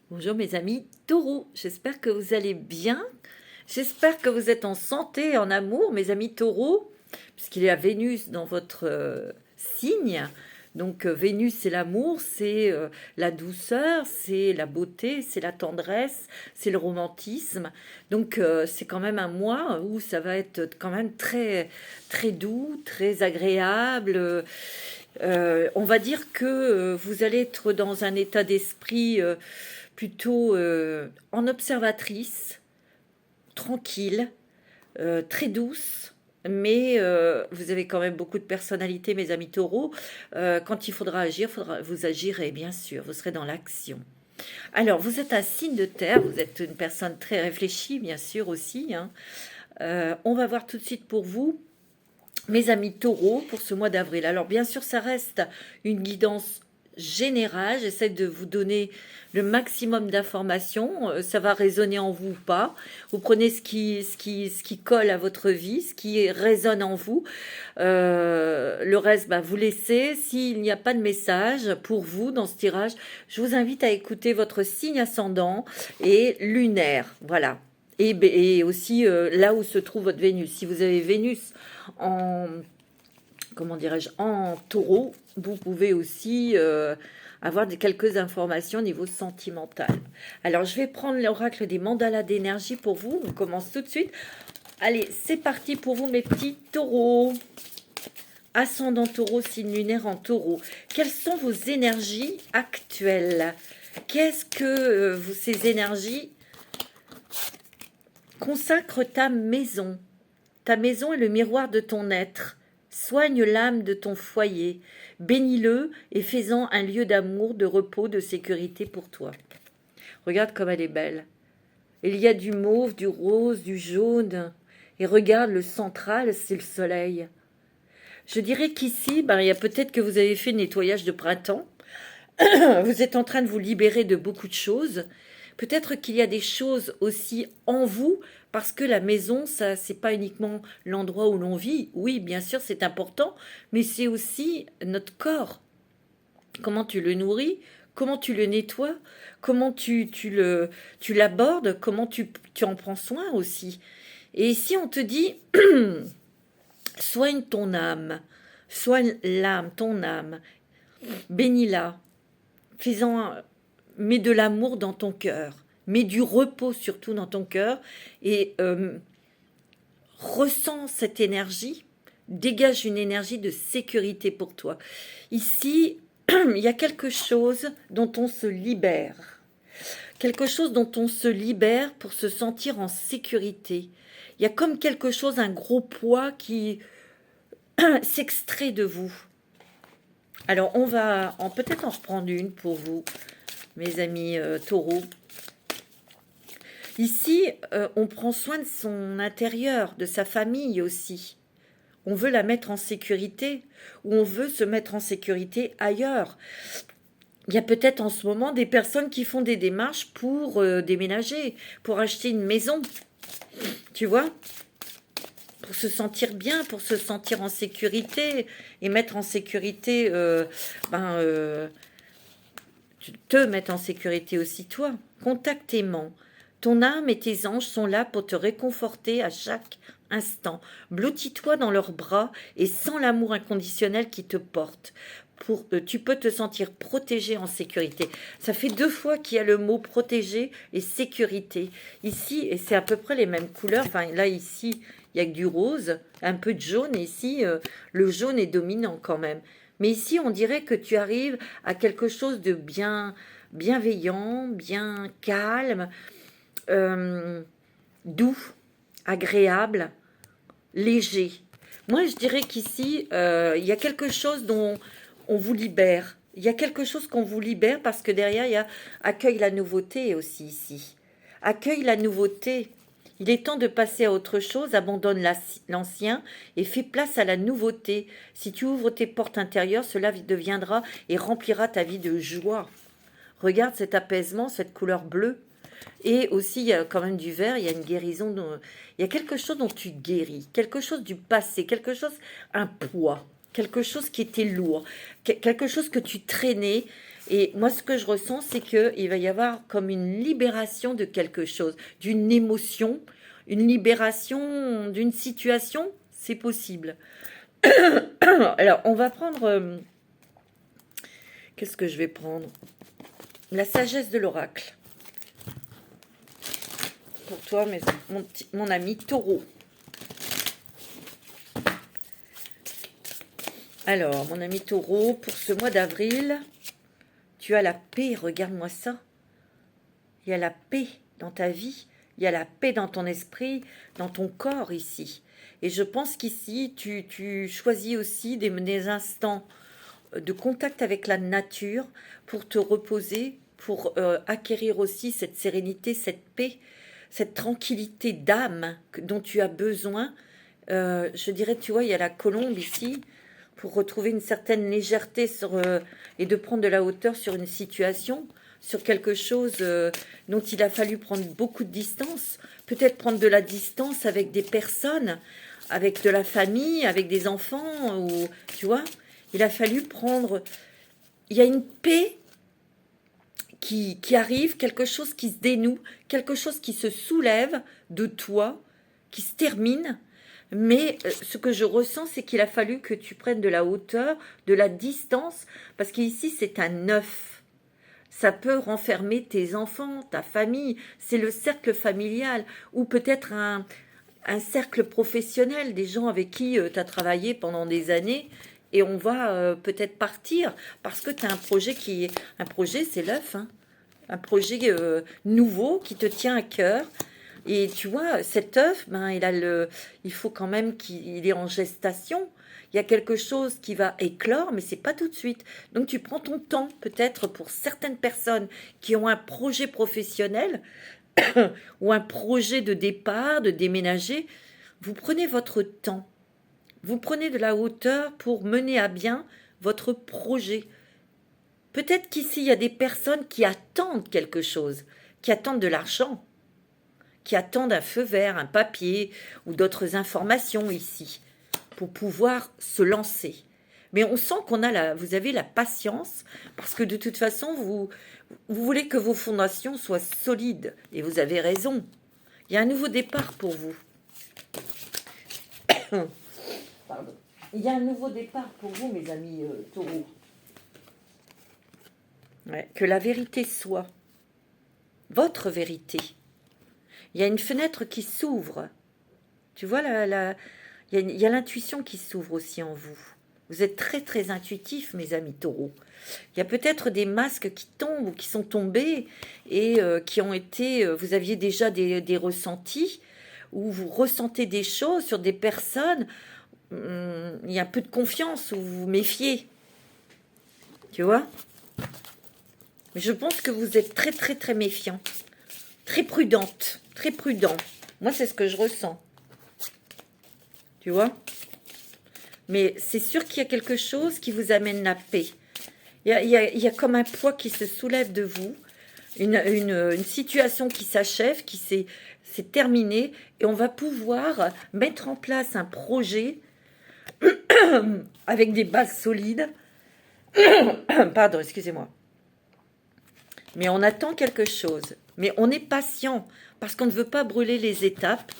Bonjour mes amis taureaux, j'espère que vous allez bien, j'espère que vous êtes en santé et en amour mes amis taureaux, puisqu'il y a Vénus dans votre signe. Donc Vénus c'est l'amour, c'est la douceur, c'est la beauté, c'est la tendresse, c'est le romantisme. Donc c'est quand même un mois où ça va être quand même très, très doux, très agréable. On va dire que vous allez être dans un état d'esprit plutôt en observatrice, tranquille, très douce. Mais vous avez quand même beaucoup de personnalité, mes amis taureaux. Quand il faudra agir, vous agirez, bien sûr. Vous serez dans l'action. Alors, vous êtes un signe de terre. Vous êtes une personne très réfléchie, bien sûr, aussi. Hein. On va voir tout de suite pour vous, mes amis taureaux, pour ce mois d'avril. Alors, bien sûr, ça reste une guidance générale. J'essaie de vous donner le maximum d'informations. Ça va résonner en vous ou pas. Vous prenez ce qui colle à votre vie, ce qui résonne en vous. Le reste, vous laissez. S'il n'y a pas de message pour vous dans ce tirage, je vous invite à écouter votre signe ascendant et lunaire. Voilà. Et aussi là où se trouve votre Vénus. Si vous avez Vénus en, comment dirais-je, en taureau, vous pouvez aussi avoir quelques informations au niveau sentimental. Alors, je vais prendre l'oracle des mandalas d'énergie pour vous. On commence tout de suite. Allez, c'est parti pour vous, mes petits taureaux. Ascendant taureau, signe lunaire en taureau. Quelles sont vos énergies actuelles? Qu'est-ce que ces énergies consacrent ta maison? Ta maison est le miroir de ton être. Soigne l'âme de ton foyer. Bénis-le et fais-en un lieu d'amour, de repos, de sécurité pour toi. Regarde comme elle est belle. Il y a du mauve, du rose, du jaune. Et regarde, le central, c'est le soleil. Je dirais qu'ici, il y a peut-être que vous avez fait le nettoyage de printemps. Vous êtes en train de vous libérer de beaucoup de choses. Peut-être qu'il y a des choses aussi en vous, parce que la maison, ça, c'est pas uniquement l'endroit où l'on vit. Oui, bien sûr, c'est important, mais c'est aussi notre corps. Comment tu le nourris, comment tu le nettoies, comment tu l'abordes, comment tu en prends soin aussi. Et ici, on te dit, soigne ton âme, soigne l'âme, ton âme, bénis-la, mets de l'amour dans ton cœur, mets du repos surtout dans ton cœur et ressens cette énergie, dégage une énergie de sécurité pour toi. Ici, il y a quelque chose dont on se libère. Quelque chose dont on se libère pour se sentir en sécurité. Il y a comme quelque chose, un gros poids qui s'extrait de vous. Alors, on va peut-être en reprendre une pour vous, mes amis taureaux. Ici, on prend soin de son intérieur, de sa famille aussi. On veut la mettre en sécurité ou on veut se mettre en sécurité ailleurs. Il y a peut-être en ce moment des personnes qui font des démarches pour déménager, pour acheter une maison. Tu vois ? Pour se sentir bien, pour se sentir en sécurité et mettre en sécurité, te mettre en sécurité aussi toi. Contacte aimant. Ton âme et tes anges sont là pour te réconforter à chaque instant. Blottis-toi dans leurs bras et sens l'amour inconditionnel qui te porte. Tu peux te sentir protégé en sécurité. Ça fait 2 fois qu'il y a le mot protégé et sécurité. Ici, et c'est à peu près les mêmes couleurs. Enfin, là, ici, il y a que du rose, un peu de jaune. Et ici, le jaune est dominant quand même. Mais ici, on dirait que tu arrives à quelque chose de bienveillant, bien calme, doux, agréable, léger. Moi, je dirais qu'ici, il y a quelque chose dont on vous libère. Il y a quelque chose qu'on vous libère parce que derrière, il y a accueille la nouveauté aussi ici. Accueille la nouveauté. Il est temps de passer à autre chose, abandonne l'ancien et fais place à la nouveauté. Si tu ouvres tes portes intérieures, cela deviendra et remplira ta vie de joie. Regarde cet apaisement, cette couleur bleue. Et aussi, il y a quand même du vert, il y a une guérison, il y a quelque chose dont tu guéris, quelque chose du passé, quelque chose, un poids. quelque chose qui était lourd, quelque chose que tu traînais. Et moi, ce que je ressens, c'est qu'il va y avoir comme une libération de quelque chose, d'une émotion, une libération d'une situation, c'est possible. Alors, on va prendre... qu'est-ce que je vais prendre? La sagesse de l'oracle. Pour toi, mon ami Taureau. Alors, mon ami Taureau, pour ce mois d'avril, tu as la paix, regarde-moi ça. Il y a la paix dans ta vie, il y a la paix dans ton esprit, dans ton corps ici. Et je pense qu'ici, tu choisis aussi des instants de contact avec la nature pour te reposer, pour acquérir aussi cette sérénité, cette paix, cette tranquillité d'âme dont tu as besoin. Je dirais, tu vois, il y a la colombe ici, pour retrouver une certaine légèreté et de prendre de la hauteur sur une situation, sur quelque chose dont il a fallu prendre beaucoup de distance, peut-être prendre de la distance avec des personnes, avec de la famille, avec des enfants, ou tu vois, il a fallu prendre... Il y a une paix qui arrive, quelque chose qui se dénoue, quelque chose qui se soulève de toi, qui se termine. Mais ce que je ressens, c'est qu'il a fallu que tu prennes de la hauteur, de la distance, parce qu'ici, c'est un œuf. Ça peut renfermer tes enfants, ta famille, c'est le cercle familial, ou peut-être un cercle professionnel, des gens avec qui tu as travaillé pendant des années, et on va peut-être partir, parce que tu as un projet qui est... Un projet, c'est l'œuf, hein, un projet nouveau qui te tient à cœur. Et tu vois, cet œuf, ben, il faut quand même qu'il est en gestation. Il y a quelque chose qui va éclore, mais c'est pas tout de suite. Donc tu prends ton temps, peut-être pour certaines personnes qui ont un projet professionnel ou un projet de départ, de déménager. Vous prenez votre temps. Vous prenez de la hauteur pour mener à bien votre projet. Peut-être qu'ici, il y a des personnes qui attendent quelque chose, qui attendent de l'argent, qui attendent un feu vert, un papier ou d'autres informations ici pour pouvoir se lancer. Mais on sent vous avez la patience parce que de toute façon, vous voulez que vos fondations soient solides et vous avez raison. Il y a un nouveau départ pour vous. Pardon. Il y a un nouveau départ pour vous, mes amis taureaux. Ouais, que la vérité soit votre vérité. Il y a une fenêtre qui s'ouvre. Tu vois, il y a l'intuition qui s'ouvre aussi en vous. Vous êtes très, très intuitifs, mes amis taureaux. Il y a peut-être des masques qui tombent ou qui sont tombés et qui ont été... vous aviez déjà des ressentis où vous ressentez des choses sur des personnes. Il y a un peu de confiance où vous vous méfiez. Tu vois? Mais je pense que vous êtes très, très, très méfiant. Très prudente. Très prudent. Moi, c'est ce que je ressens. Tu vois? Mais c'est sûr qu'il y a quelque chose qui vous amène la paix. Il y a comme un poids qui se soulève de vous. Une situation qui s'achève, qui s'est terminée. Et on va pouvoir mettre en place un projet avec des bases solides. Pardon, excusez-moi. Mais on attend quelque chose. Mais on est patient parce qu'on ne veut pas brûler les étapes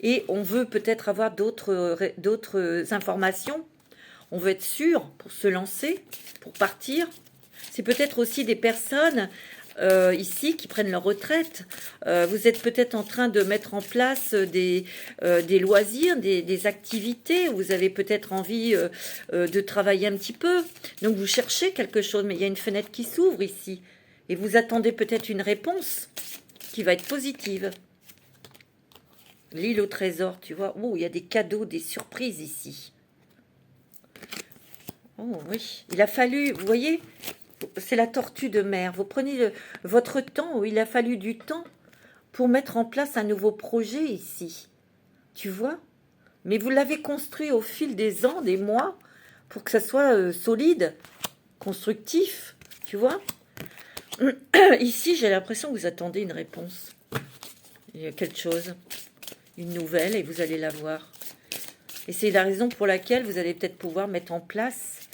et on veut peut-être avoir d'autres informations. On veut être sûr pour se lancer, pour partir. C'est peut-être aussi des personnes ici qui prennent leur retraite. Vous êtes peut-être en train de mettre en place des loisirs, des activités. Vous avez peut-être envie de travailler un petit peu. Donc vous cherchez quelque chose, mais il y a une fenêtre qui s'ouvre ici. Et vous attendez peut-être une réponse qui va être positive. L'île au trésor, tu vois. Oh, il y a des cadeaux, des surprises ici. Oh oui, il a fallu, vous voyez, c'est la tortue de mer. Vous prenez votre temps, il a fallu du temps pour mettre en place un nouveau projet ici. Tu vois? Mais vous l'avez construit au fil des ans, des mois, pour que ça soit solide, constructif, tu vois? Ici, j'ai l'impression que vous attendez une réponse. Il y a quelque chose, une nouvelle, et vous allez la voir. Et c'est la raison pour laquelle vous allez peut-être pouvoir mettre en place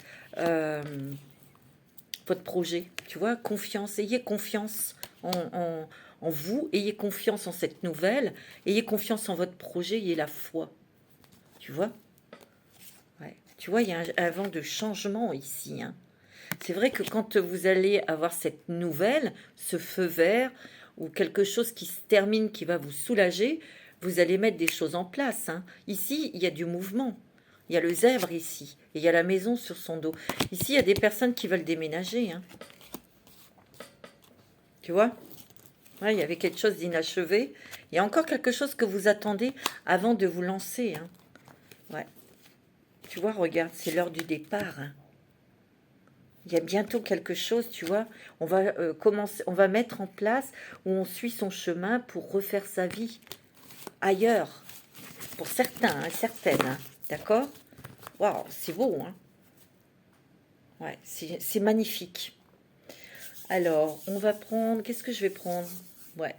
votre projet. Tu vois, confiance, ayez confiance en vous, ayez confiance en cette nouvelle, ayez confiance en votre projet, ayez la foi. Tu vois? Ouais. Tu vois, il y a un vent de changement ici, hein. C'est vrai que quand vous allez avoir cette nouvelle, ce feu vert, ou quelque chose qui se termine, qui va vous soulager, vous allez mettre des choses en place, hein. Ici, il y a du mouvement. Il y a le zèbre ici, et il y a la maison sur son dos. Ici, il y a des personnes qui veulent déménager, hein. Tu vois? Ouais, il y avait quelque chose d'inachevé. Il y a encore quelque chose que vous attendez avant de vous lancer, hein. Ouais. Tu vois, regarde, c'est l'heure du départ, hein. Il y a bientôt quelque chose, tu vois. On va commencer, on va mettre en place où on suit son chemin pour refaire sa vie ailleurs. Pour certains, hein, certaines, hein, d'accord? Waouh, c'est beau, hein. Ouais, c'est magnifique. Alors, on va prendre... Qu'est-ce que je vais prendre? Ouais.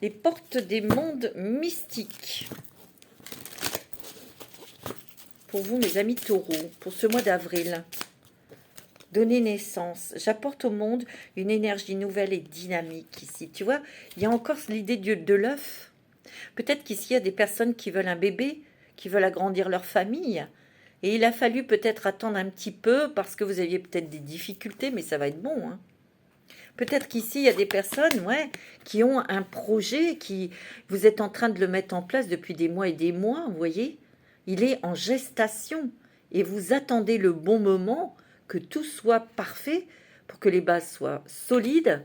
Les portes des mondes mystiques. Pour vous, mes amis taureaux, pour ce mois d'avril. Donner naissance. J'apporte au monde une énergie nouvelle et dynamique ici. Tu vois, il y a encore l'idée de l'œuf. Peut-être qu'ici, il y a des personnes qui veulent un bébé, qui veulent agrandir leur famille. Et il a fallu peut-être attendre un petit peu parce que vous aviez peut-être des difficultés, mais ça va être bon, hein. Peut-être qu'ici, il y a des personnes, ouais, qui ont un projet, qui vous êtes en train de le mettre en place depuis des mois et des mois, vous voyez. Il est en gestation et vous attendez le bon moment, que tout soit parfait pour que les bases soient solides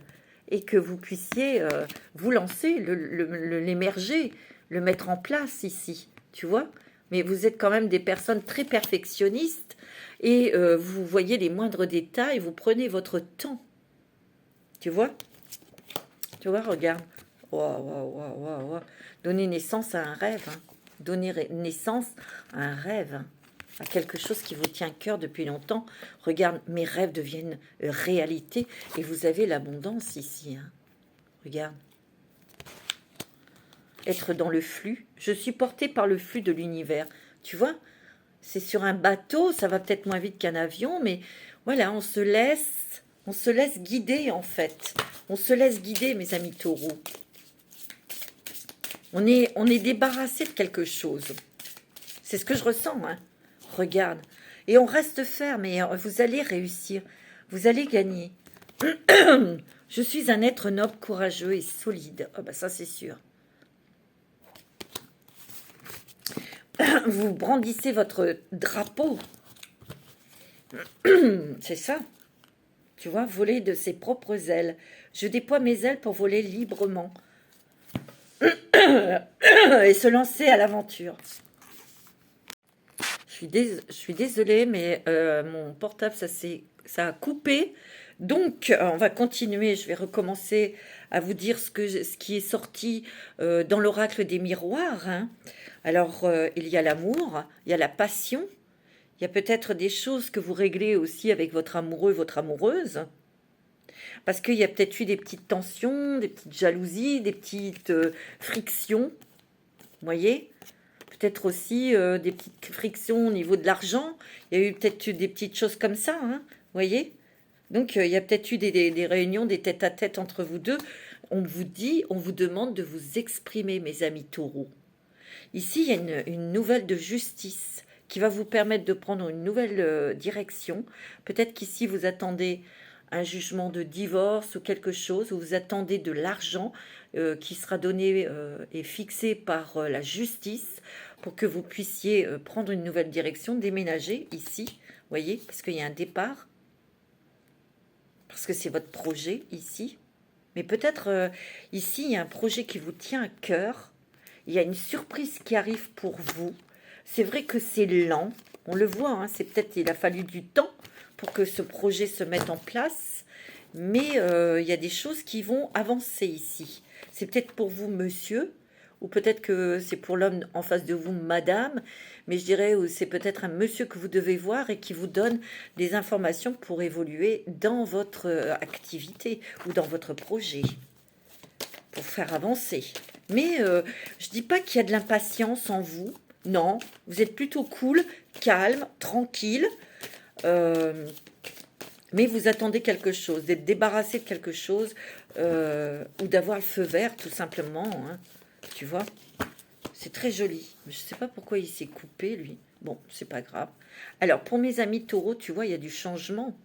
et que vous puissiez vous lancer, l'émerger, le mettre en place ici, tu vois. Mais vous êtes quand même des personnes très perfectionnistes et vous voyez les moindres détails, vous prenez votre temps. Tu vois? Tu vois, regarde. Waouh, waouh, waouh, waouh, waouh. Donner naissance à un rêve, hein. Donner naissance à un rêve, hein, à quelque chose qui vous tient à cœur depuis longtemps. Regarde, mes rêves deviennent réalité et vous avez l'abondance ici, hein. Regarde. Être dans le flux. Je suis portée par le flux de l'univers. Tu vois? C'est sur un bateau, ça va peut-être moins vite qu'un avion, mais voilà, on se laisse guider en fait. On se laisse guider, mes amis taureaux. On est débarrassé de quelque chose. C'est ce que je ressens, hein. Regarde. Et on reste ferme et vous allez réussir. Vous allez gagner. Je suis un être noble, courageux et solide. Oh bah ça, c'est sûr. Vous brandissez votre drapeau. C'est ça. Tu vois, voler de ses propres ailes. Je déploie mes ailes pour voler librement. Et se lancer à l'aventure. Je suis désolée, mais mon portable, ça a coupé. Donc, on va continuer. Je vais recommencer à vous dire ce qui est sorti dans l'oracle des miroirs, hein. Alors, il y a l'amour, il y a la passion. Il y a peut-être des choses que vous réglez aussi avec votre amoureux, votre amoureuse. Parce qu'il y a peut-être eu des petites tensions, des petites jalousies, des petites frictions. Vous voyez? Peut-être aussi des petites frictions au niveau de l'argent. Il y a eu peut-être des petites choses comme ça, hein, vous voyez? Donc, il y a peut-être eu des réunions, des tête-à-tête entre vous deux. On vous demande de vous exprimer, mes amis taureaux. Ici, il y a une nouvelle de justice qui va vous permettre de prendre une nouvelle direction. Peut-être qu'ici, vous attendez un jugement de divorce ou quelque chose, ou vous attendez de l'argent qui sera donné et fixé par la justice pour que vous puissiez prendre une nouvelle direction, déménager ici, vous voyez, parce qu'il y a un départ, parce que c'est votre projet ici. Mais peut-être ici, il y a un projet qui vous tient à cœur, il y a une surprise qui arrive pour vous. C'est vrai que c'est lent, on le voit, hein, c'est peut-être il a fallu du temps pour que ce projet se mette en place, mais il y a des choses qui vont avancer ici. C'est peut-être pour vous, monsieur, ou peut-être que c'est pour l'homme en face de vous, madame, mais je dirais que c'est peut-être un monsieur que vous devez voir et qui vous donne des informations pour évoluer dans votre activité ou dans votre projet, pour faire avancer. Mais je dis pas qu'il y a de l'impatience en vous, Non, vous êtes plutôt cool, calme, tranquille. Mais vous attendez quelque chose, d'être débarrassé de quelque chose ou d'avoir le feu vert tout simplement. Hein, tu vois, c'est très joli. Je ne sais pas pourquoi il s'est coupé lui. Bon, c'est pas grave. Alors pour mes amis taureaux, tu vois, il y a du changement.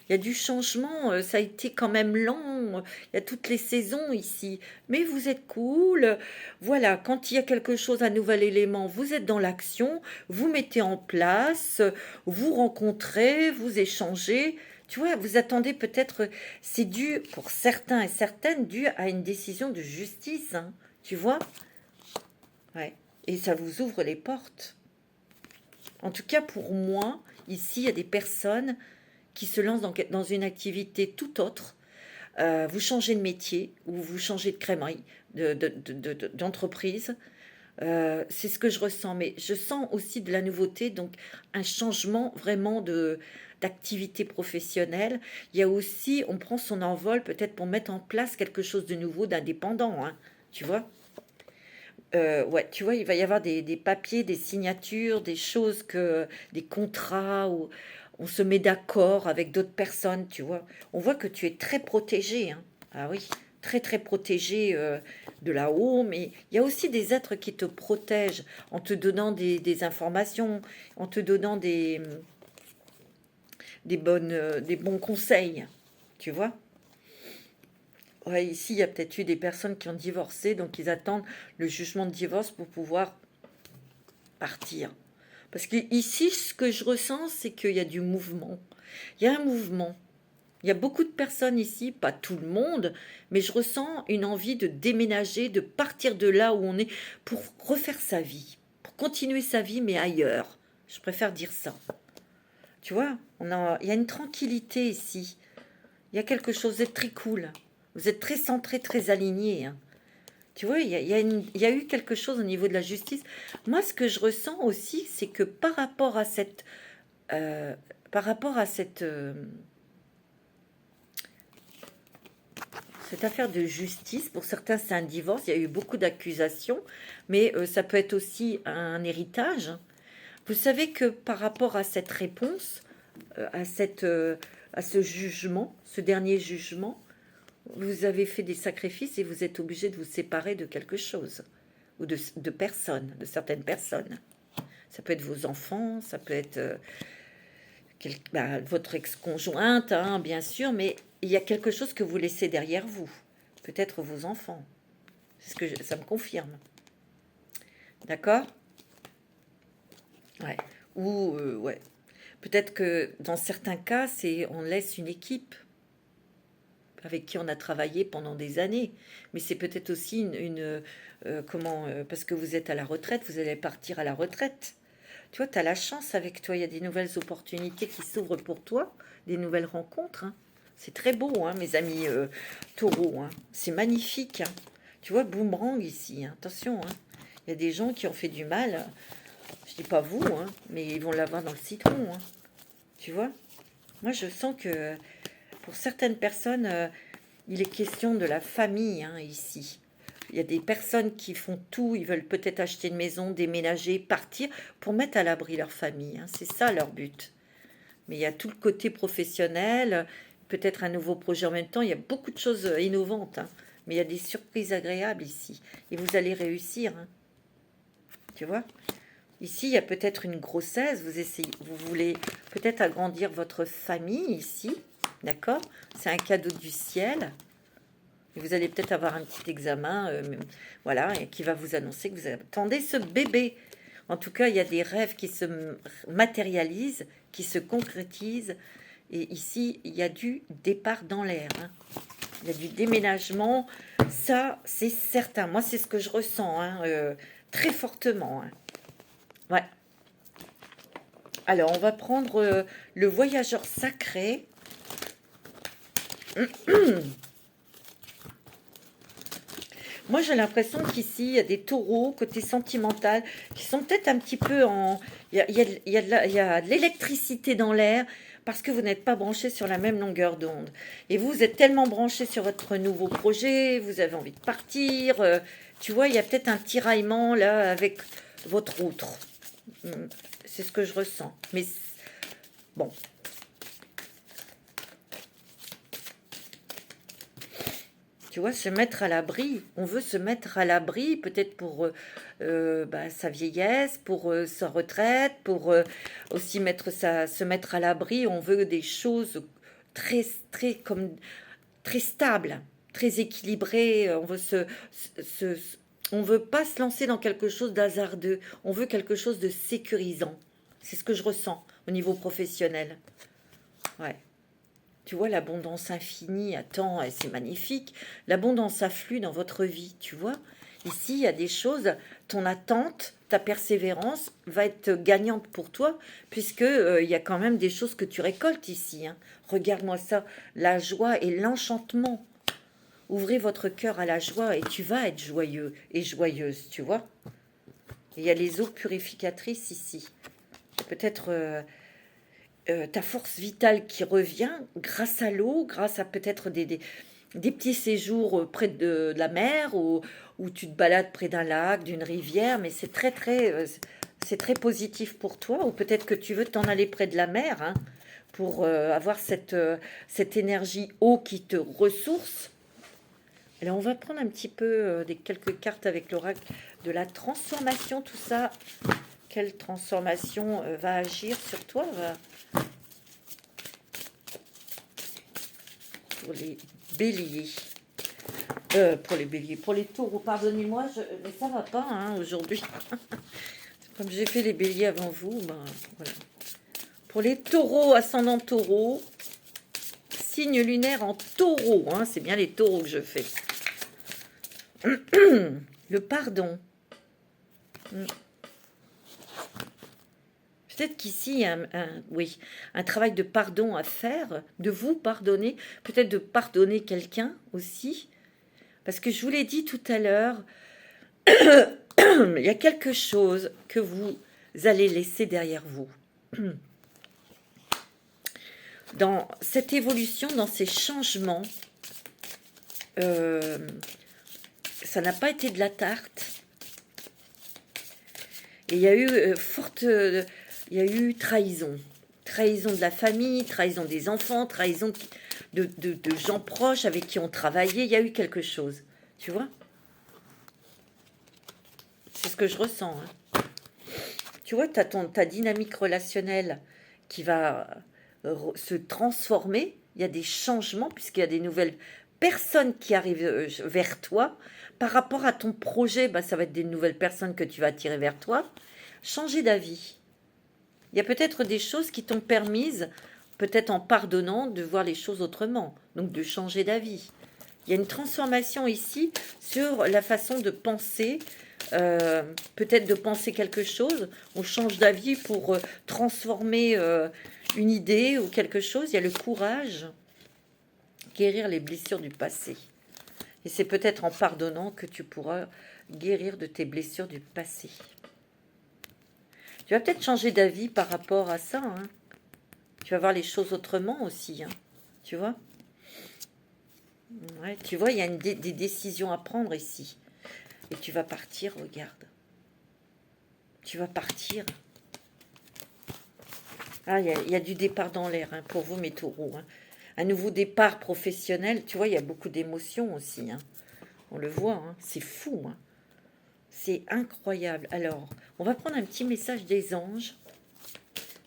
Il y a du changement, ça a été quand même lent. Il y a toutes les saisons ici. Mais vous êtes cool. Voilà, quand il y a quelque chose, un nouvel élément, vous êtes dans l'action, vous mettez en place, vous rencontrez, vous échangez. Tu vois, vous attendez peut-être, c'est dû, pour certains et certaines, dû à une décision de justice. Hein, tu vois? Ouais. Et ça vous ouvre les portes. En tout cas, pour moi, ici, il y a des personnes qui se lancent dans une activité tout autre. Vous changez de métier ou vous changez de crèmerie, d'entreprise. C'est ce que je ressens. Mais je sens aussi de la nouveauté, donc un changement vraiment d'activité professionnelle. Il y a aussi, on prend son envol peut-être pour mettre en place quelque chose de nouveau, d'indépendant. Hein, tu vois? Ouais, tu vois, il va y avoir des papiers, des signatures, des choses des contrats où on se met d'accord avec d'autres personnes, tu vois. On voit que tu es très protégé, hein. Ah oui, très très protégé de là-haut, mais il y a aussi des êtres qui te protègent en te donnant des informations, en te donnant des bons conseils, tu vois. Ouais, ici, il y a peut-être eu des personnes qui ont divorcé, donc ils attendent le jugement de divorce pour pouvoir partir. Parce que ici, ce que je ressens, c'est qu'il y a du mouvement. Il y a un mouvement. Il y a beaucoup de personnes ici, pas tout le monde, mais je ressens une envie de déménager, de partir de là où on est pour refaire sa vie, pour continuer sa vie, mais ailleurs. Je préfère dire ça. Tu vois, il y a une tranquillité ici. Il y a quelque chose de très cool. Vous êtes très centré, très aligné. Hein. Tu vois, il y a eu quelque chose au niveau de la justice. Moi, ce que je ressens aussi, c'est que euh, par rapport à cette affaire de justice, pour certains, c'est un divorce. Il y a eu beaucoup d'accusations, mais ça peut être aussi un héritage. Vous savez que par rapport à cette réponse, à ce jugement, ce dernier jugement, vous avez fait des sacrifices et vous êtes obligé de vous séparer de quelque chose ou de personnes, de certaines personnes. Ça peut être vos enfants, ça peut être votre ex-conjointe, hein, bien sûr, mais il y a quelque chose que vous laissez derrière vous. Peut-être vos enfants. C'est ce que ça me confirme. D'accord? Ouais. Ou, ouais. Peut-être que dans certains cas, on laisse une équipe avec qui on a travaillé pendant des années. Mais c'est peut-être aussi parce que vous êtes à la retraite, vous allez partir à la retraite. Tu vois, tu as la chance avec toi, il y a des nouvelles opportunités qui s'ouvrent pour toi, des nouvelles rencontres. Hein. C'est très beau, hein, mes amis taureaux. Hein. C'est magnifique. Hein. Tu vois, boomerang ici, hein. Attention. Hein. Il y a des gens qui ont fait du mal. Je dis pas vous, hein, mais ils vont l'avoir dans le citron. Hein. Tu vois? Moi, je sens que pour certaines personnes, il est question de la famille hein, ici. Il y a des personnes qui font tout, ils veulent peut-être acheter une maison, déménager, partir pour mettre à l'abri leur famille. Hein. C'est ça leur but. Mais il y a tout le côté professionnel, peut-être un nouveau projet en même temps. Il y a beaucoup de choses innovantes. Hein. Mais il y a des surprises agréables ici. Et vous allez réussir. Hein. Tu vois? Ici, il y a peut-être une grossesse. Vous voulez peut-être agrandir votre famille ici. D'accord? C'est un cadeau du ciel. Et vous allez peut-être avoir un petit examen, voilà, et qui va vous annoncer que vous attendez ce bébé. En tout cas, il y a des rêves qui se matérialisent, qui se concrétisent. Et ici, il y a du départ dans l'air. Hein. Il y a du déménagement. Ça, c'est certain. Moi, c'est ce que je ressens hein, très fortement. Hein. Ouais. Alors, on va prendre le voyageur sacré. Moi, j'ai l'impression qu'ici, il y a des taureaux, côté sentimental, qui sont peut-être un petit peu en... il y a de l'électricité dans l'air parce que vous n'êtes pas branché sur la même longueur d'onde. Et vous êtes tellement branché sur votre nouveau projet, vous avez envie de partir. Tu vois, il y a peut-être un tiraillement là avec votre outre. C'est ce que je ressens. Mais bon. Tu vois, se mettre à l'abri. On veut se mettre à l'abri, peut-être pour sa vieillesse, pour sa retraite, pour aussi se mettre à l'abri. On veut des choses très, très, très stables, très équilibrées. On veut pas se lancer dans quelque chose d'hasardeux. On veut quelque chose de sécurisant. C'est ce que je ressens au niveau professionnel. Ouais. Tu vois, l'abondance infinie, attends, c'est magnifique. L'abondance afflue dans votre vie, tu vois. Ici, il y a des choses, ton attente, ta persévérance va être gagnante pour toi, puisque il y a quand même des choses que tu récoltes ici. Hein. Regarde-moi ça, la joie et l'enchantement. Ouvrez votre cœur à la joie et tu vas être joyeux et joyeuse, tu vois. Et il y a les eaux purificatrices ici. Peut-être... ta force vitale qui revient grâce à l'eau, grâce à peut-être des petits séjours près de la mer ou tu te balades près d'un lac, d'une rivière, mais c'est très positif pour toi. Ou peut-être que tu veux t'en aller près de la mer hein, pour avoir cette énergie eau qui te ressource. Alors on va prendre un petit peu quelques cartes avec l'oracle de la transformation, tout ça. Quelle transformation va agir sur toi pour les béliers. Pour les béliers, pour les taureaux, pardonnez-moi, mais ça va pas hein, aujourd'hui. Comme j'ai fait les béliers avant vous, ben, voilà. Pour les taureaux, ascendant taureau, signe lunaire en taureau, hein, c'est bien les taureaux que je fais. Le pardon. Peut-être qu'ici, il y a un travail de pardon à faire, de vous pardonner, peut-être de pardonner quelqu'un aussi. Parce que je vous l'ai dit tout à l'heure, il y a quelque chose que vous allez laisser derrière vous. Dans cette évolution, dans ces changements, ça n'a pas été de la tarte. Et il y a eu il y a eu trahison. Trahison de la famille, trahison des enfants, trahison de gens proches avec qui on travaillait. Il y a eu quelque chose. Tu vois? C'est ce que je ressens. Hein. Tu vois, tu as ta dynamique relationnelle qui va se transformer. Il y a des changements puisqu'il y a des nouvelles personnes qui arrivent vers toi. Par rapport à ton projet, ça va être des nouvelles personnes que tu vas attirer vers toi. Changer d'avis. Il y a peut-être des choses qui t'ont permise, peut-être en pardonnant, de voir les choses autrement. Donc de changer d'avis. Il y a une transformation ici sur la façon de penser, peut-être de penser quelque chose. On change d'avis pour transformer une idée ou quelque chose. Il y a le courage, guérir les blessures du passé. Et c'est peut-être en pardonnant que tu pourras guérir de tes blessures du passé. Tu vas peut-être changer d'avis par rapport à ça. Hein. Tu vas voir les choses autrement aussi. Hein. Tu vois ? Ouais, tu vois, il y a des décisions à prendre ici. Et tu vas partir, regarde. Tu vas partir. Ah, il y a du départ dans l'air hein, pour vous, mes taureaux. Hein. Un nouveau départ professionnel. Tu vois, il y a beaucoup d'émotions aussi. Hein. On le voit, hein. C'est fou. Hein. C'est incroyable. Alors, on va prendre un petit message des anges.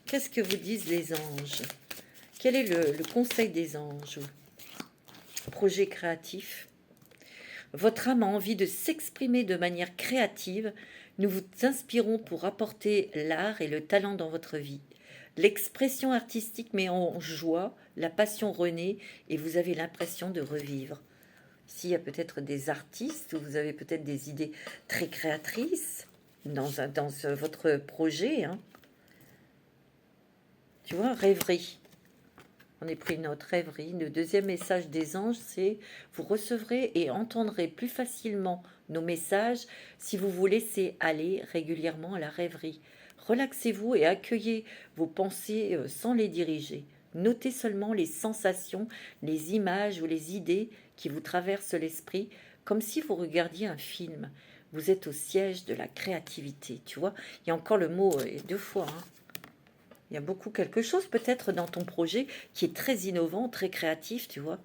Qu'est-ce que vous disent les anges? Quel est le conseil des anges? Projet créatif. Votre âme a envie de s'exprimer de manière créative. Nous vous inspirons pour apporter l'art et le talent dans votre vie. L'expression artistique met en joie, la passion renaît et vous avez l'impression de revivre. S'il y a peut-être des artistes ou vous avez peut-être des idées très créatrices dans votre projet. Hein. Tu vois, rêverie. On est pris notre rêverie. Le deuxième message des anges, c'est vous recevrez et entendrez plus facilement nos messages si vous vous laissez aller régulièrement à la rêverie. Relaxez-vous et accueillez vos pensées sans les diriger. Notez seulement les sensations, les images ou les idées qui vous traversent l'esprit, comme si vous regardiez un film. Vous êtes au siège de la créativité, tu vois. Il y a encore le mot 2 fois, hein. Il y a beaucoup quelque chose peut-être dans ton projet qui est très innovant, très créatif, tu vois.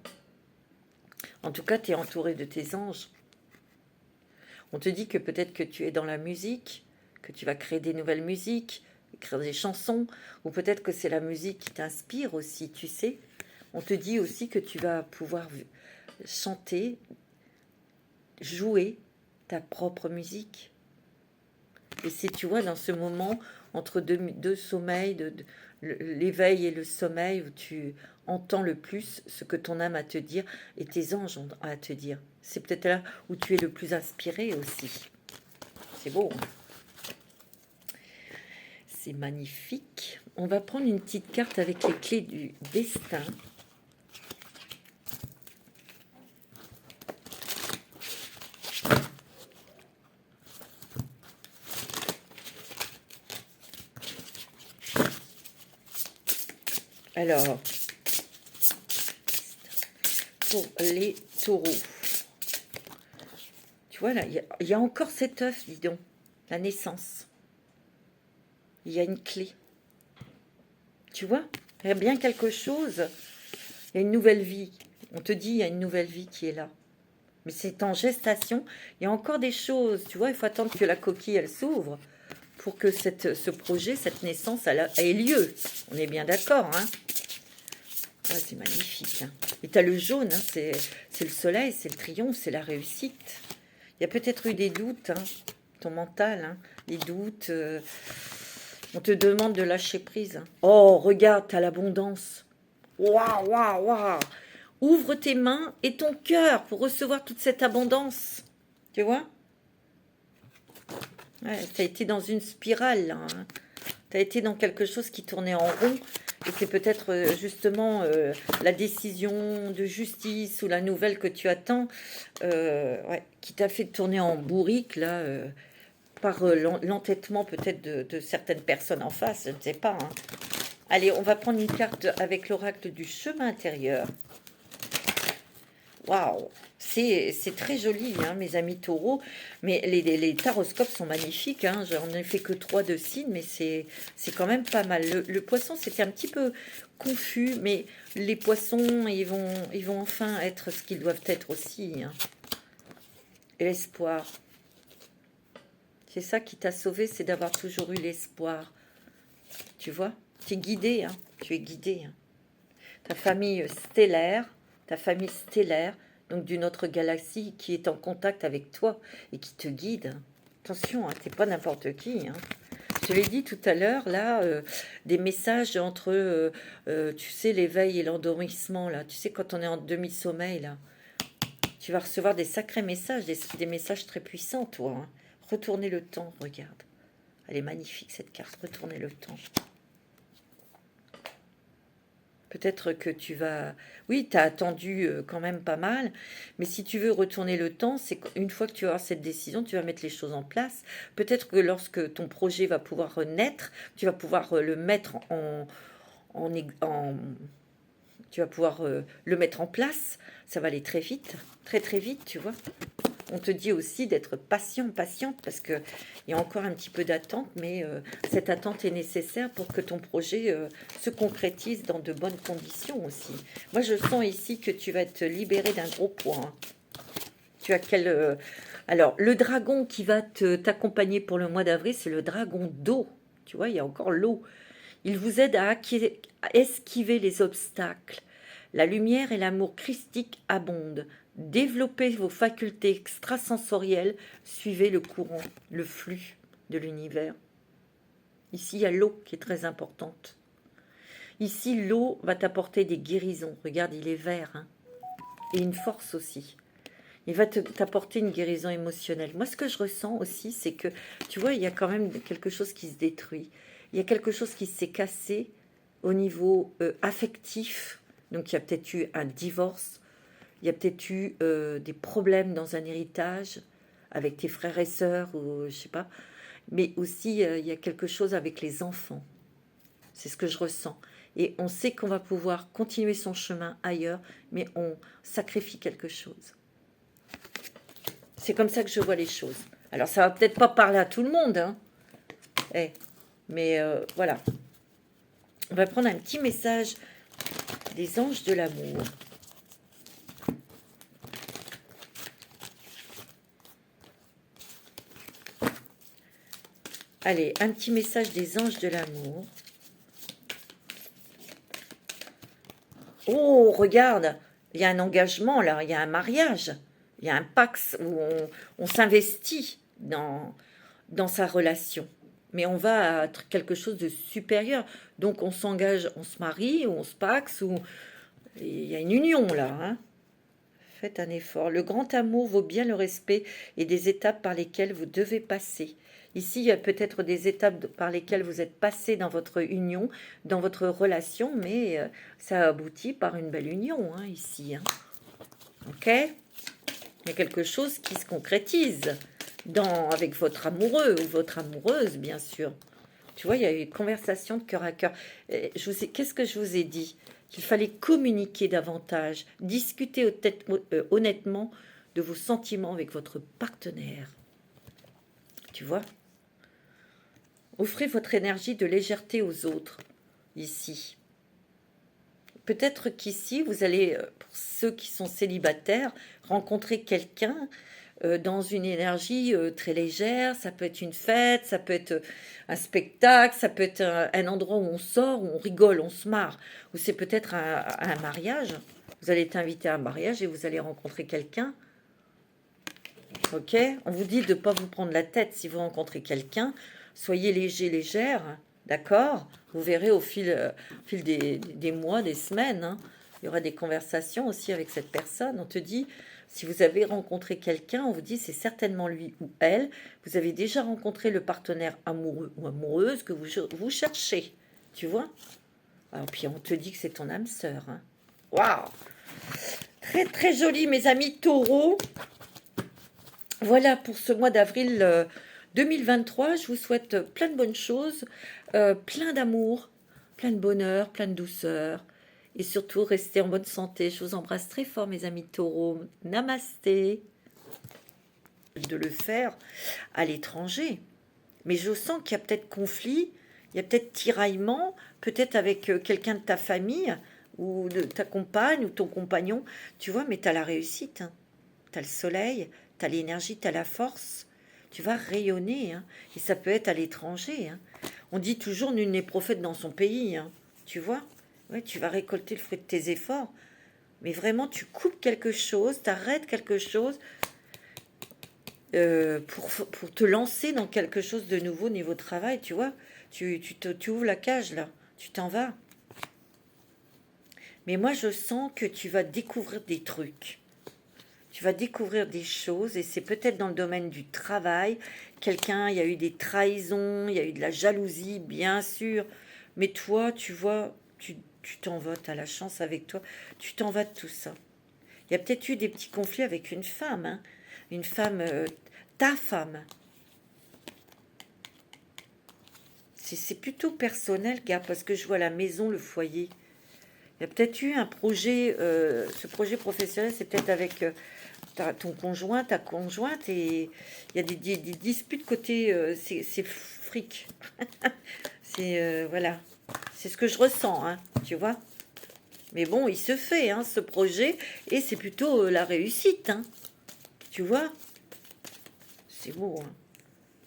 En tout cas, tu es entouré de tes anges. On te dit que peut-être que tu es dans la musique, que tu vas créer des nouvelles musiques, écrire des chansons, ou peut-être que c'est la musique qui t'inspire aussi, tu sais. On te dit aussi que tu vas pouvoir chanter, jouer ta propre musique. Et c'est, tu vois, dans ce moment, entre deux sommeils, l'éveil et le sommeil, où tu entends le plus ce que ton âme a à te dire et tes anges ont à te dire. C'est peut-être là où tu es le plus inspiré aussi. C'est beau, hein. C'est magnifique. On va prendre une petite carte avec les clés du destin. Alors, pour les taureaux, tu vois là, il y a encore cet œuf, dis donc, la naissance. Il y a une clé. Tu vois, il y a bien quelque chose. Il y a une nouvelle vie. On te dit, il y a une nouvelle vie qui est là. Mais c'est en gestation. Il y a encore des choses. Tu vois, il faut attendre que la coquille, elle s'ouvre pour que ce projet, cette naissance, elle ait lieu. On est bien d'accord, hein? Ouais, c'est magnifique, hein. Et tu as le jaune, hein, c'est le soleil, c'est le triomphe, c'est la réussite. Il y a peut-être eu des doutes, hein, ton mental, hein, les doutes. On te demande de lâcher prise, hein. Oh, regarde, tu as l'abondance. Waouh, waouh, waouh. Ouvre tes mains et ton cœur pour recevoir toute cette abondance. Tu vois? Ouais, tu as été dans une spirale, là, hein. Tu as été dans quelque chose qui tournait en rond. Et c'est peut-être justement la décision de justice ou la nouvelle que tu attends ouais, qui t'a fait tourner en bourrique, là, par l'entêtement peut-être de certaines personnes en face, je ne sais pas, hein. Allez, on va prendre une carte avec l'oracle du chemin intérieur. Waouh! C'est très joli, hein, mes amis taureaux. Mais les taroscopes sont magnifiques, hein. J'en ai fait que 3 de signes, mais c'est quand même pas mal. Le poisson, c'était un petit peu confus, mais les poissons, ils vont enfin être ce qu'ils doivent être aussi, hein. Et l'espoir. C'est ça qui t'a sauvé, c'est d'avoir toujours eu l'espoir. Tu vois? Tu es guidé, hein. Tu es guidé, hein. Ta famille stellaire, donc d'une autre galaxie qui est en contact avec toi et qui te guide. Attention, hein, t'es pas n'importe qui, hein. Je te l'ai dit tout à l'heure, là, des messages entre, tu sais, l'éveil et l'endormissement, là. Tu sais, quand on est en demi-sommeil, là, tu vas recevoir des sacrés messages, des messages très puissants, toi, hein. Retournez le temps, regarde. Elle est magnifique, cette carte. Retournez le temps. Peut-être que tu vas... Oui, tu as attendu quand même pas mal, mais si tu veux retourner le temps, c'est qu'une fois que tu auras cette décision, tu vas mettre les choses en place. Peut-être que lorsque ton projet va pouvoir naître, tu vas pouvoir le mettre en tu vas pouvoir le mettre en place. Ça va aller très vite, très très vite, tu vois. On te dit aussi d'être patiente, parce qu'il y a encore un petit peu d'attente, mais cette attente est nécessaire pour que ton projet se concrétise dans de bonnes conditions aussi. Moi, je sens ici que tu vas être libéré d'un gros poids, hein. Tu as quel... Alors, le dragon qui va t'accompagner pour le mois d'avril, c'est le dragon d'eau. Tu vois, il y a encore l'eau. Il vous aide à esquiver les obstacles. La lumière et l'amour christique abondent. Développez vos facultés extrasensorielles, suivez le courant, le flux de l'univers. Ici, il y a l'eau qui est très importante. Ici, l'eau va t'apporter des guérisons. Regarde, il est vert, hein. Et une force aussi. Il va t'apporter une guérison émotionnelle. Moi, ce que je ressens aussi, c'est que, tu vois, il y a quand même quelque chose qui se détruit. Il y a quelque chose qui s'est cassé au niveau affectif. Donc, il y a peut-être eu un divorce. Il y a peut-être eu des problèmes dans un héritage avec tes frères et sœurs, ou je sais pas. Mais aussi, il y a quelque chose avec les enfants. C'est ce que je ressens. Et on sait qu'on va pouvoir continuer son chemin ailleurs, mais on sacrifie quelque chose. C'est comme ça que je vois les choses. Alors, ça va peut-être pas parler à tout le monde, hein. Mais voilà. On va prendre un petit message des anges de l'amour. Allez, un petit message des anges de l'amour. Oh, regarde, il y a un engagement là, il y a un mariage, il y a un pax où on s'investit dans sa relation. Mais on va à quelque chose de supérieur. Donc on s'engage, on se marie, ou on se paxe, ou il y a une union là, hein. Faites un effort. Le grand amour vaut bien le respect et des étapes par lesquelles vous devez passer. Ici, il y a peut-être des étapes par lesquelles vous êtes passé dans votre union, dans votre relation, mais ça aboutit par une belle union, hein, ici. Hein. Ok? Il y a quelque chose qui se concrétise avec votre amoureux ou votre amoureuse, bien sûr. Tu vois, il y a eu une conversation de cœur à cœur. Qu'est-ce que je vous ai dit? Qu'il fallait communiquer davantage, discuter honnêtement de vos sentiments avec votre partenaire. Tu vois? Offrez votre énergie de légèreté aux autres, ici. Peut-être qu'ici, vous allez, pour ceux qui sont célibataires, rencontrer quelqu'un dans une énergie très légère. Ça peut être une fête, ça peut être un spectacle, ça peut être un endroit où on sort, où on rigole, on se marre. Ou c'est peut-être un mariage. Vous allez être invité à un mariage et vous allez rencontrer quelqu'un. Ok? On vous dit de ne pas vous prendre la tête si vous rencontrez quelqu'un. Soyez léger, légère. D'accord? Vous verrez au fil des mois, des semaines. Hein, il y aura des conversations aussi avec cette personne. On te dit, si vous avez rencontré quelqu'un, on vous dit c'est certainement lui ou elle. Vous avez déjà rencontré le partenaire amoureux ou amoureuse que vous cherchez. Tu vois? Alors, puis on te dit que c'est ton âme sœur. Hein. Waouh! Très très joli, mes amis taureaux. Voilà pour ce mois d'avril 2023. Je vous souhaite plein de bonnes choses, plein d'amour, plein de bonheur, plein de douceur. Et surtout, restez en bonne santé. Je vous embrasse très fort, mes amis taureaux. Namasté. De le faire à l'étranger. Mais je sens qu'il y a peut-être conflit, il y a peut-être tiraillement, peut-être avec quelqu'un de ta famille, ou de ta compagne, ou ton compagnon. Tu vois, mais tu as la réussite. Hein. Tu as le soleil, tu as l'énergie, tu as la force. Tu vas rayonner. Hein. Et ça peut être à l'étranger. Hein. On dit toujours, nul n'est prophète dans son pays. Hein. Tu vois? Ouais, tu vas récolter le fruit de tes efforts. Mais vraiment, tu coupes quelque chose, tu arrêtes quelque chose pour te lancer dans quelque chose de nouveau niveau travail, tu vois. Tu ouvres la cage, là. Tu t'en vas. Mais moi, je sens que tu vas découvrir des trucs. Tu vas découvrir des choses et c'est peut-être dans le domaine du travail. Il y a eu des trahisons, il y a eu de la jalousie, bien sûr. Mais toi, tu vois, tu t'en vas, tu as la chance avec toi. Tu t'en vas de tout ça. Il y a peut-être eu des petits conflits avec une femme, hein. Une femme, ta femme. C'est plutôt personnel, gars, parce que je vois la maison, le foyer. Il y a peut-être eu un projet, ce projet professionnel, c'est peut-être avec ton conjoint, ta conjointe, et il y a des disputes côté, c'est fric. C'est, voilà, c'est ce que je ressens, hein, tu vois. Mais bon, il se fait, hein, ce projet, et c'est plutôt la réussite, hein, tu vois. C'est beau, hein.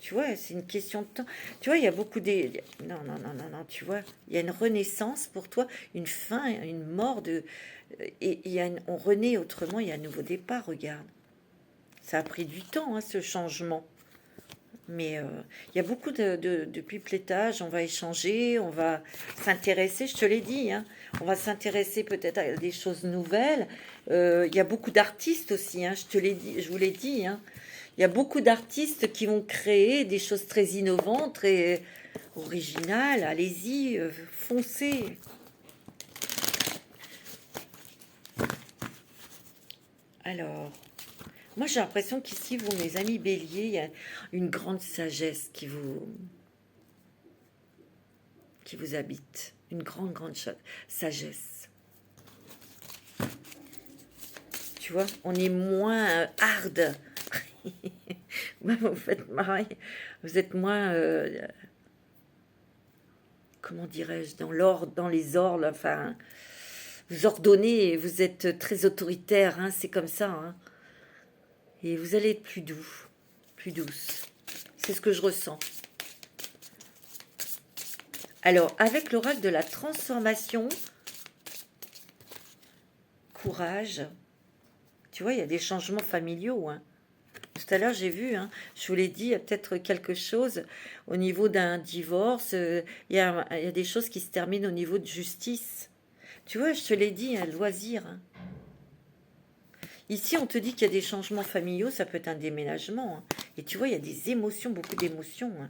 Tu vois, c'est une question de temps. Tu vois, il y a beaucoup des... Non, non, non, non, non, tu vois. Il y a une renaissance pour toi, une fin, une mort de... Et on renaît autrement, il y a un nouveau départ, regarde. Ça a pris du temps, hein, ce changement. Mais il y a beaucoup de pipeletage, on va échanger, on va s'intéresser, je te l'ai dit, hein, on va s'intéresser peut-être à des choses nouvelles. Il y a beaucoup d'artistes aussi, hein, je vous l'ai dit, hein. Il y a beaucoup d'artistes qui vont créer des choses très innovantes, très originales. Allez-y, foncez. Alors, moi j'ai l'impression qu'ici, vous, mes amis béliers, il y a une grande sagesse qui vous habite. Une grande, grande sagesse. Tu vois, on est moins hard. Bah, vous faites marrer. Vous êtes moins, comment dirais-je, dans l'ordre, dans les ordres, enfin, vous ordonnez et vous êtes très autoritaire, hein, c'est comme ça, hein. Et vous allez être plus doux, plus douce. C'est ce que je ressens. Alors, avec l'oracle de la transformation, courage, tu vois, il y a des changements familiaux, hein. Tout à l'heure, j'ai vu, hein, je vous l'ai dit, il y a peut-être quelque chose au niveau d'un divorce. Il y a des choses qui se terminent au niveau de justice. Tu vois, je te l'ai dit, un loisir. Hein. Ici, on te dit qu'il y a des changements familiaux, ça peut être un déménagement. Hein. Et tu vois, il y a des émotions, beaucoup d'émotions. Hein.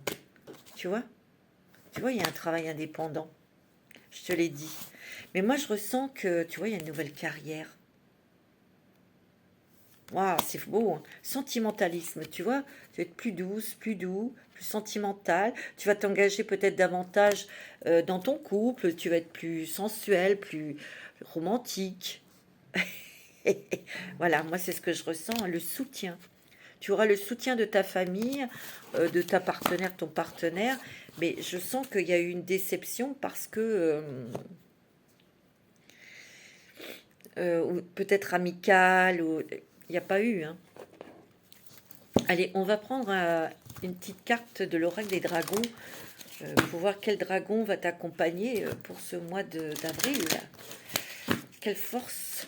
Tu vois, il y a un travail indépendant. Je te l'ai dit. Mais moi, je ressens que, tu vois, il y a une nouvelle carrière. Waouh, c'est beau, hein. Sentimentalisme, tu vois, tu vas être plus douce, plus doux, plus sentimental. Tu vas t'engager peut-être davantage dans ton couple. Tu vas être plus sensuel, plus romantique. Voilà, moi c'est ce que je ressens, hein, le soutien. Tu auras le soutien de ta famille, de ta partenaire, ton partenaire. Mais je sens qu'il y a eu une déception parce que ou peut-être amicale, ou il n'y a pas eu. Hein. Allez, on va prendre une petite carte de l'oracle des dragons pour voir quel dragon va t'accompagner pour ce mois d'avril. Quelle force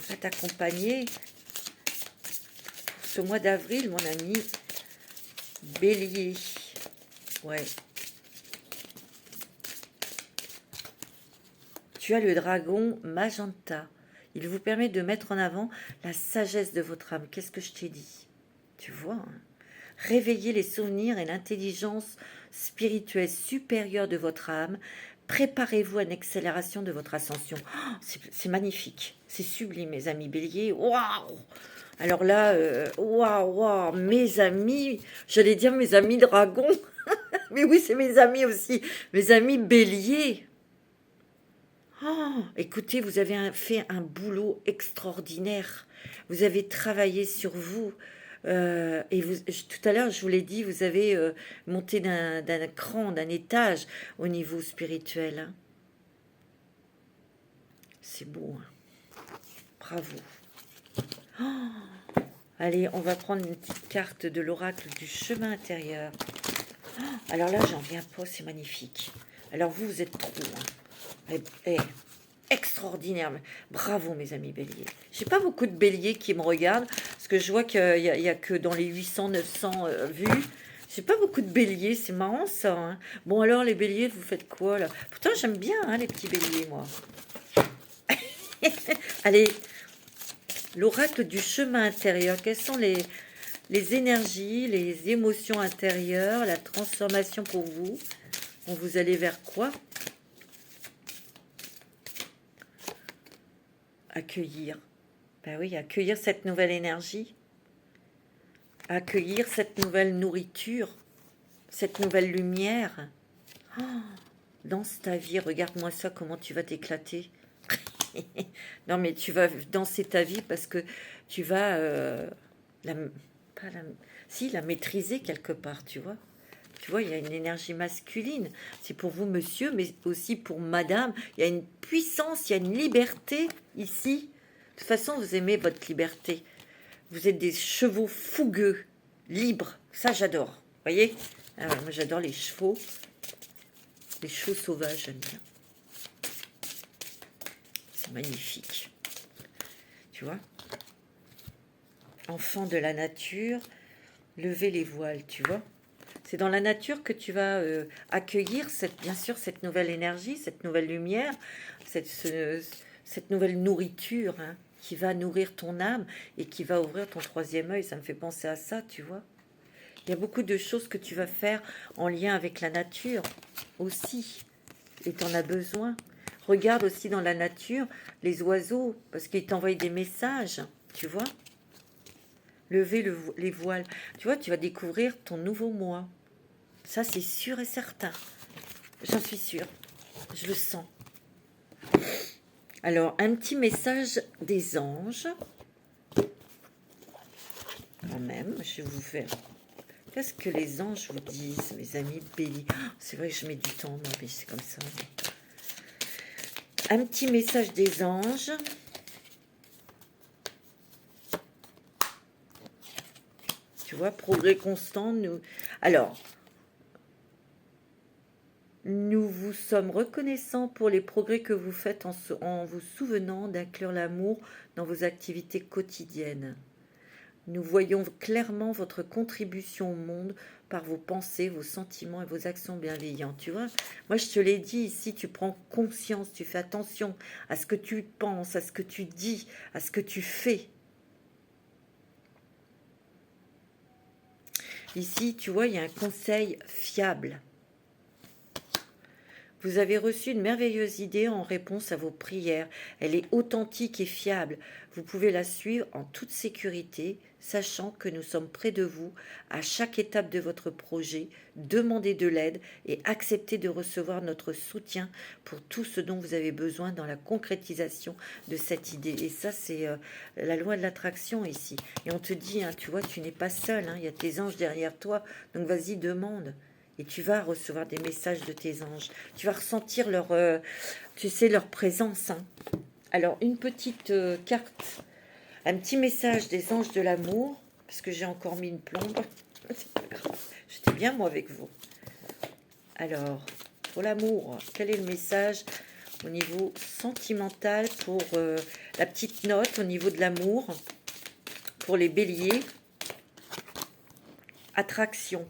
va t'accompagner pour ce mois d'avril, mon ami Bélier. Ouais. Tu as le dragon magenta. Il vous permet de mettre en avant la sagesse de votre âme. Qu'est-ce que je t'ai dit? Tu vois, hein? Réveillez les souvenirs et l'intelligence spirituelle supérieure de votre âme. Préparez-vous à une accélération de votre ascension. Oh, c'est magnifique. C'est sublime, mes amis béliers. Waouh! Alors là, waouh, waouh, mes amis, j'allais dire mes amis dragons. Mais oui, c'est mes amis aussi. Mes amis béliers. Oh, écoutez, vous avez fait un boulot extraordinaire. Vous avez travaillé sur vous. Et tout à l'heure, je vous l'ai dit, vous avez monté d'un cran, d'un étage au niveau spirituel. Hein. C'est beau. Hein. Bravo. Oh, allez, on va prendre une petite carte de l'oracle du chemin intérieur. Oh, alors là, j'en viens pas, c'est magnifique. Alors vous êtes trop. Hein. Extraordinaire. Bravo, mes amis béliers. J'ai pas beaucoup de béliers qui me regardent, parce que je vois qu'il y a que dans les 800, 900 vues. J'ai pas beaucoup de béliers, c'est marrant ça. Hein. Bon, alors, les béliers, vous faites quoi là? Pourtant, j'aime bien hein, les petits béliers, moi. Allez, l'oracle du chemin intérieur. Quelles sont les énergies, les émotions intérieures, la transformation pour vous? Bon, vous allez vers quoi? Accueillir. Ben oui, accueillir cette nouvelle énergie. Accueillir cette nouvelle nourriture. Cette nouvelle lumière. Oh, danse ta vie, regarde-moi ça, comment tu vas t'éclater. Non, mais tu vas danser ta vie parce que tu vas la maîtriser quelque part, tu vois. Tu vois, il y a une énergie masculine. C'est pour vous, monsieur, mais aussi pour madame. Il y a une puissance, il y a une liberté ici. De toute façon, vous aimez votre liberté. Vous êtes des chevaux fougueux, libres. Ça, j'adore. Vous voyez? Ah ouais, moi, j'adore les chevaux. Les chevaux sauvages, j'aime bien. C'est magnifique. Tu vois? Enfant de la nature, levez les voiles, tu vois? C'est dans la nature que tu vas accueillir, bien sûr, cette nouvelle énergie, cette nouvelle lumière, cette nouvelle nourriture hein, qui va nourrir ton âme et qui va ouvrir ton troisième œil. Ça me fait penser à ça, tu vois. Il y a beaucoup de choses que tu vas faire en lien avec la nature aussi. Et tu en as besoin. Regarde aussi dans la nature les oiseaux, parce qu'ils t'envoient des messages, tu vois. Lever les voiles. Tu vois, tu vas découvrir ton nouveau moi. Ça, c'est sûr et certain. J'en suis sûre. Je le sens. Alors, un petit message des anges. quand même. Je vais vous faire... Qu'est-ce que les anges vous disent, mes amis Bélier? C'est vrai que je mets du temps, moi, mais c'est comme ça. Un petit message des anges. Tu vois, progrès constant. Alors, nous vous sommes reconnaissants pour les progrès que vous faites en vous souvenant d'inclure l'amour dans vos activités quotidiennes. Nous voyons clairement votre contribution au monde par vos pensées, vos sentiments et vos actions bienveillantes. Tu vois, moi je te l'ai dit ici, tu prends conscience, tu fais attention à ce que tu penses, à ce que tu dis, à ce que tu fais. Ici, tu vois, il y a un conseil fiable. Vous avez reçu une merveilleuse idée en réponse à vos prières. Elle est authentique et fiable. Vous pouvez la suivre en toute sécurité, sachant que nous sommes près de vous à chaque étape de votre projet. Demandez de l'aide et acceptez de recevoir notre soutien pour tout ce dont vous avez besoin dans la concrétisation de cette idée. Et ça, c'est la loi de l'attraction ici. Et on te dit, hein, tu vois, tu n'es pas seul, hein, il y a tes anges derrière toi, donc vas-y, demande. Et tu vas recevoir des messages de tes anges. Tu vas ressentir leur, tu sais, leur présence. Hein. Alors, une petite carte, un petit message des anges de l'amour, parce que j'ai encore mis une plombe. C'est pas grave. J'étais bien, moi, avec vous. Alors, pour l'amour, quel est le message au niveau sentimental pour la petite note au niveau de l'amour pour les béliers? Attraction.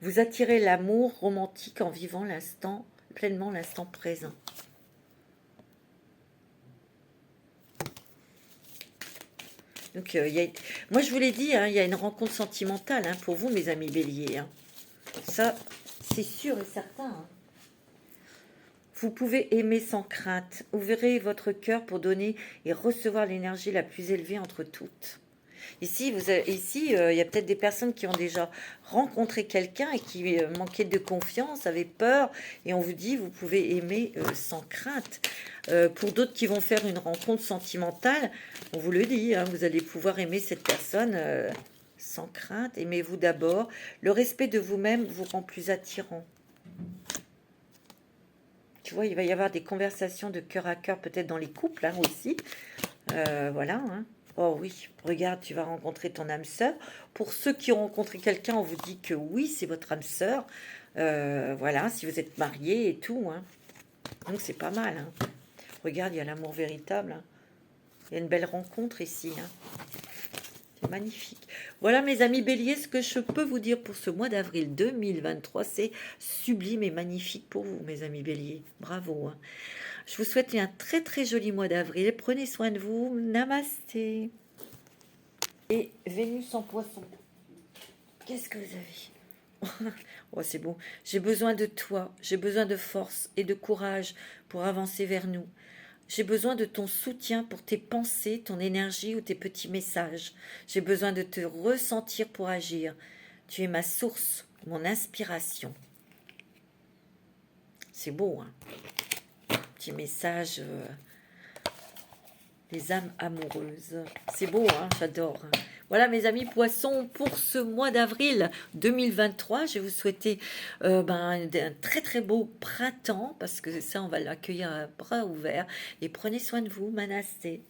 Vous attirez l'amour romantique en vivant l'instant, pleinement l'instant présent. Donc, moi, je vous l'ai dit, hein, il y a une rencontre sentimentale hein, pour vous, mes amis béliers. Hein. Ça, c'est sûr et certain. Hein. Vous pouvez aimer sans crainte. Ouvrez votre cœur pour donner et recevoir l'énergie la plus élevée entre toutes. Ici, il y a peut-être des personnes qui ont déjà rencontré quelqu'un et qui manquaient de confiance, avaient peur, et on vous dit, vous pouvez aimer sans crainte. Pour d'autres qui vont faire une rencontre sentimentale, on vous le dit, hein, vous allez pouvoir aimer cette personne sans crainte. Aimez-vous d'abord. Le respect de vous-même vous rend plus attirant. Tu vois, il va y avoir des conversations de cœur à cœur, peut-être dans les couples hein, aussi. Voilà, hein. Oh oui, regarde, tu vas rencontrer ton âme sœur. Pour ceux qui ont rencontré quelqu'un, on vous dit que oui, c'est votre âme sœur. Voilà, si vous êtes mariés et tout. Hein. Donc c'est pas mal. Hein. Regarde, il y a l'amour véritable. Hein. Il y a une belle rencontre ici. Hein. C'est magnifique. Voilà mes amis béliers, ce que je peux vous dire pour ce mois d'avril 2023. C'est sublime et magnifique pour vous, mes amis béliers. Bravo. Hein. Je vous souhaite un très très joli mois d'avril. Prenez soin de vous. Namasté. Et Vénus en poisson. Qu'est-ce que vous avez? Oh, c'est bon. J'ai besoin de toi. J'ai besoin de force et de courage pour avancer vers nous. J'ai besoin de ton soutien pour tes pensées, ton énergie ou tes petits messages. J'ai besoin de te ressentir pour agir. Tu es ma source, mon inspiration. C'est beau, hein? Petit message, les âmes amoureuses. C'est beau, hein, j'adore. Hein. Voilà mes amis poissons pour ce mois d'avril 2023. Je vais vous souhaiter un très très beau printemps parce que ça on va l'accueillir à bras ouverts. Et prenez soin de vous, Manasté.